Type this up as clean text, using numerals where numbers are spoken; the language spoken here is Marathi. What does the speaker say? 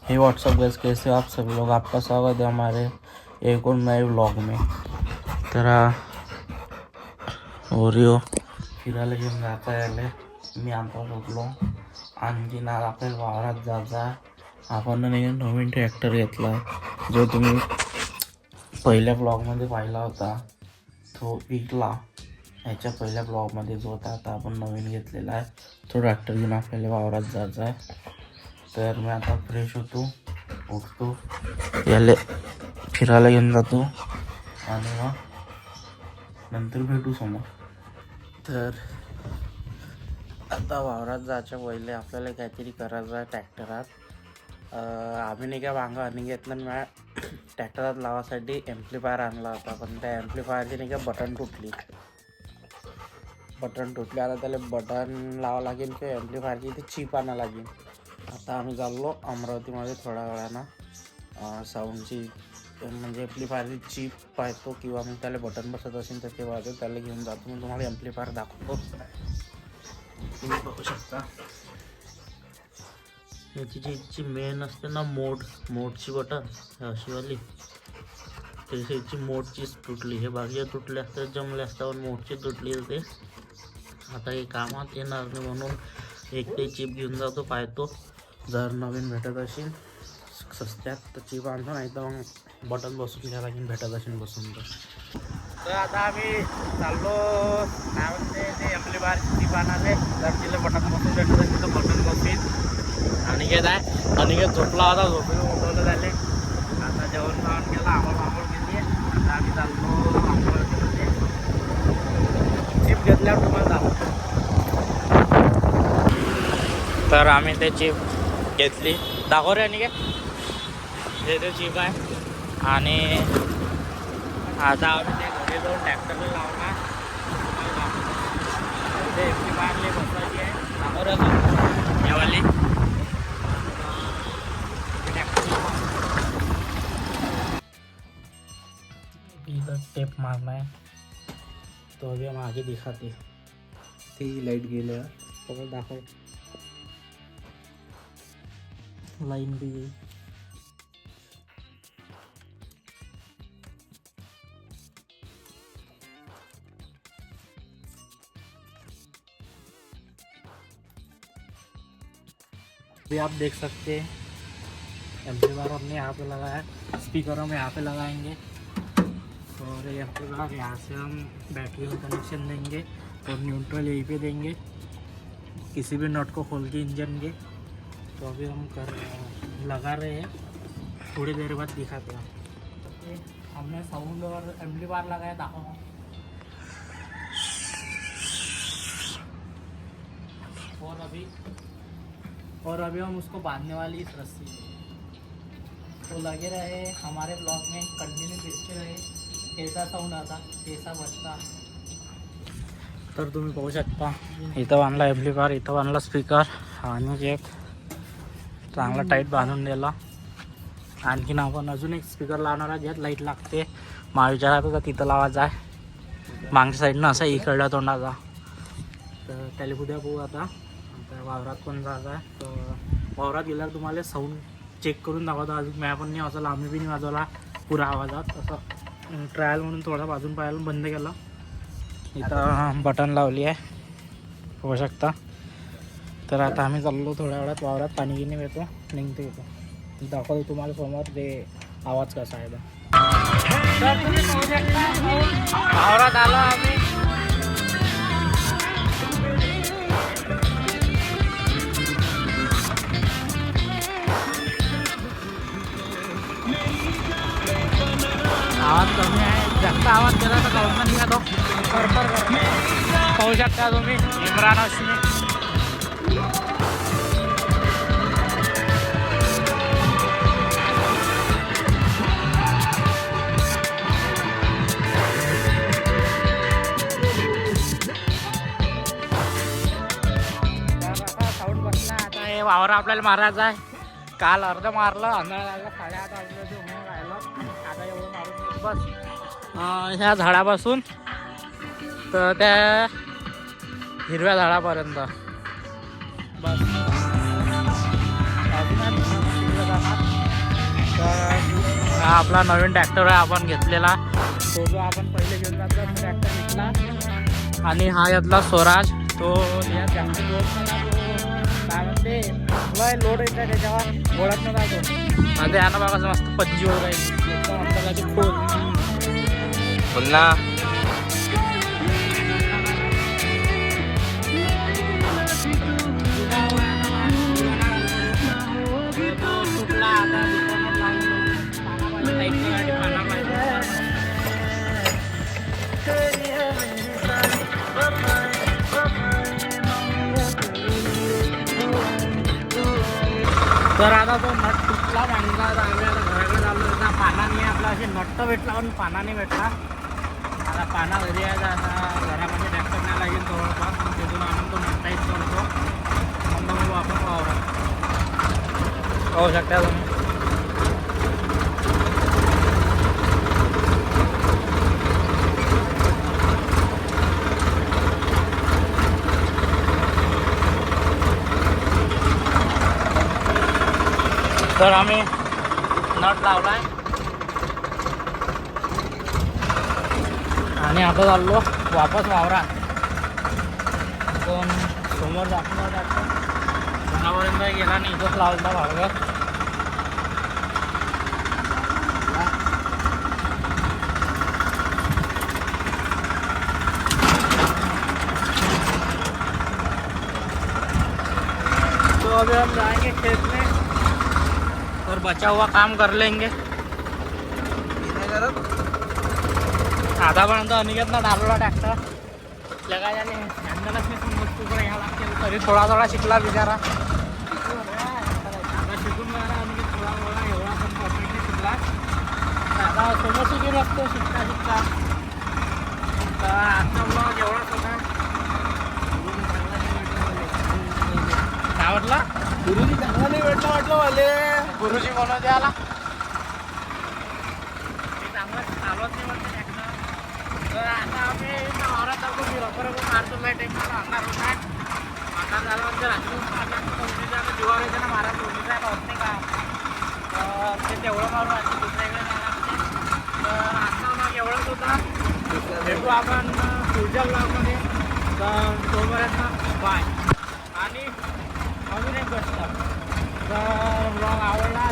हे व्हाट्सअप गाइस, कैसे हो आप सभी लोग। आपका स्वागत है हमारे एक और नए व्लॉग में। तर ओरिओ फिरायला घेऊन जाता यायला मी आता झोपलो. आणखीन आज आपल्याला वावरात जायचा. आपण नवीन ट्रॅक्टर घेतला जो तुम्ही पहिल्या ब्लॉगमध्ये पाहिला होता. तो विकला. ह्याच्या पहिल्या ब्लॉगमध्ये जो होता आता आपण नवीन घेतलेला आहे. तो ट्रॅक्टर घेऊन आपल्याला वावरात जायचा आहे. तर मी आता फ्रेश होतो, उठतो, याले फिरायला घेऊन जातो आणि मग नंतर भेटू समोर. तर आता वावरात जायच्या पहिले आपल्याला काहीतरी करायचं आहे ट्रॅक्टरात. आम्ही नाही का वांगा आणि घेतलं मी ट्रॅक्टरात लावासाठी ॲम्प्लिफायर आणला होता, पण त्या ॲम्प्लिफायरची नाही का बटन तुटली. आता त्याला बटन लावावं लागेल किंवा ॲम्प्लिफायरची इथे चिप आणावं लागेल. आता आम्ही चाललो अमरावतीमध्ये थोड्या वेळानं साऊंडची म्हणजे ॲम्प्लिफायरची चिप पाहतो किंवा मग त्याला बटन बसत असेल तर ते वाजव त्याला घेऊन जातो. मग तुम्हाला ॲम्प्लिफायर दाखवतो. तुम्ही बघू शकता याची जी मेन असते ना मोडची बटन अशीवाली, त्याची मोडचीच तुटली. हे बाकी तुटले असतात जमले असतात पण मोडची तुटली होते. आता हे कामात येणार नाही म्हणून एक ते चिप घेऊन जातो, पाहतो जर नवीन भेटत असेल सस्त्यात तर चिप आणतो, नाही तर मग बटन बसून घ्यायला लागेल भेटत असेल बसून. तर आता आम्ही चाललो काय म्हणते ते ॲम्प्लिफायर चिप आणाले. जर तिला बटन बसून भेटत असेल तर बटन बसून. अनिकेत आहे, अनिकेत झोपला होता, झोपून उठवलं झाले. आता जेवण खावण केलं, आंघोळ केली. आता आम्ही चाललो अमरावतीमध्ये. चिप घेतल्यावर तुम्हाला दाखवतो. तर आम्ही ते चिप घेतली, दाखव रे आणि हे ते चिप आहे. आणि आता आम्ही ते घरी जाऊन ट्रॅक्टरला लावणार. ते ॲम्प्लिफायरला बसवायची आहे, दाखव रे यावाली इधर टेप मारना है तो अभी हम आगे दिखाते. ती लाईट गेले पकड दाखव. लाइन भी गई. अभी आप देख सकते हैं एम्प्लीफायर हमने यहाँ पे लगाया है. स्पीकर हम यहाँ पे लगाएंगे और एम्प्लीफायर यहाँ से हम बैटरी में कनेक्शन देंगे और न्यूट्रल यहीं पे देंगे. किसी भी नट को खोल के इंजन के. तो अभी हम लगा रहे हैं, थोड़ी देर बाद दिखाते हैं. हमने साउंड और एम्प्लीफायर लगाया था और अभी हम उसको बांधने वाली इस रस्सी. तो लगे रहे हमारे ब्लॉग में, कंटिन्यू देखते रहे कैसा साउंड आता, कैसा बजता. तर तुम्ही पाहू शकता इथं बांधला एम्प्लीफायर, इथं बांधला स्पीकर आणि एक चांगला टाईट बांधून दिला. आणखीन आपण अजून एक स्पीकर लावणार आहे ज्यात लाईट लागते. मला विचारायचं का तिथं लावायचा आहे मागच्या साईडनं असा इकडल्या तोंडाचा. तर त्याला उद्या बघू. आता वावरात पण जायचं आहे. तर वावरात गेल्यावर तुम्हाला साऊंड चेक करून दाखवतो. अजून मी पण नाही वाजवला, आम्ही बी नाही वाजवला पुरा आवाजात. असं ट्रायल म्हणून थोडा वाजून पाहायला बंद केला. इथं बटन लावली आहे होऊ शकता. तर आता आम्ही चाललो थोड्या वेळात वावरात, पाणी गिनी येतो निघतो येतो. दाखवतो तुम्हाला समोर ते आवाज कसा आहे. तर तुम्ही पाहू शकता वावरात आलो आम्ही. आवाज कमी आहे, जास्त आवाज केला तर काउंट निघा तो कर. पाहू शकता तुम्ही इम्रान हाशमी. साऊंड बसला. आता हे वावर आपल्याला मारायचं आहे. काल अर्ध मारलं, अंधार लागला, 8:30 वाजले म्हणून राहिलं. आता एवढं मारून बस ह्या झाडापासून तर त्या हिरव्या झाडापर्यंत बस. अजून हा आपला नवीन ट्रॅक्टर आहे आपण घेतलेला, तो जो आपण पहिले घेऊन जातला तो ट्रॅक्टर घेतला. आणि हा घेतला स्वराज, तो यात जास्त लोड नका, तो काय म्हणते लय लोड येतं त्याच्यावर, ओळख नका तो. आणि यानं बघा मस्त पज्जी वगैरे एकदम अंतराची खोल पुन्हा तर आता तो नट तुटला बांधला, आम्ही आता घराकडे चाललो. आता पाना नाही आपला, असे नट्ट भेटला पण पाना नाही भेटला. आता पाना घरी यायचा, आता घरामध्ये ट्रॅक्टर नाही लागेल जवळपास, तिथून आणून तो नट्टाहीच करतो. मग वापस वावरात पाहू शकता तुम्ही. तर आम्ही नट लावलाय आणि आता चाललो वापस वावरात. कोण समोर दाखवणार ट्रॅक्टर घरापर्यंत गेला नाही, इथंच लावला भाडगं. तो अभी हम जाएंगे खेत में और बचा हुआ काम कर लेंगे. आतापर्यंत अनिकेतनं डालवला ट्रॅक्टर, जगा झाले हँडलच मी समजतो घ्यावं लागते, तरी थोडा थोडा शिकला बिचारा. आता शिकून मिळाला अनिकेत थोडा थोडा, एवढा पण परफेक्टली शिकला. आता समोर शिकून असतो शिकता शिकता. तर आजचा ब्लॉग एवढाच होता. काय म्हटलं? गुरुजी चांगला नाही भेटला वाटलं वाले. गुरुजी म्हणून द्याला चांगलं चालवत नाही म्हणते ट्रॅक्टर. तर आता आम्ही वावरात जातो, मी रबर मारतो नाही टेक्टर अंधार होत आहे. अंधार झाला म्हणजे रात्री आम्ही जीवावर येते ना, मारा दोन्हीचा होत नाही का, तर ते तेवढं मारू आणि दुसऱ्याकडे जाणार असते. तर आता मग एवढंच होतं. भेटू आपण पुढच्या ब्लॉगमध्ये. तर तोपर्यंत बाय. आणि अजून एक गोष्ट, तर ब्लॉग आवडला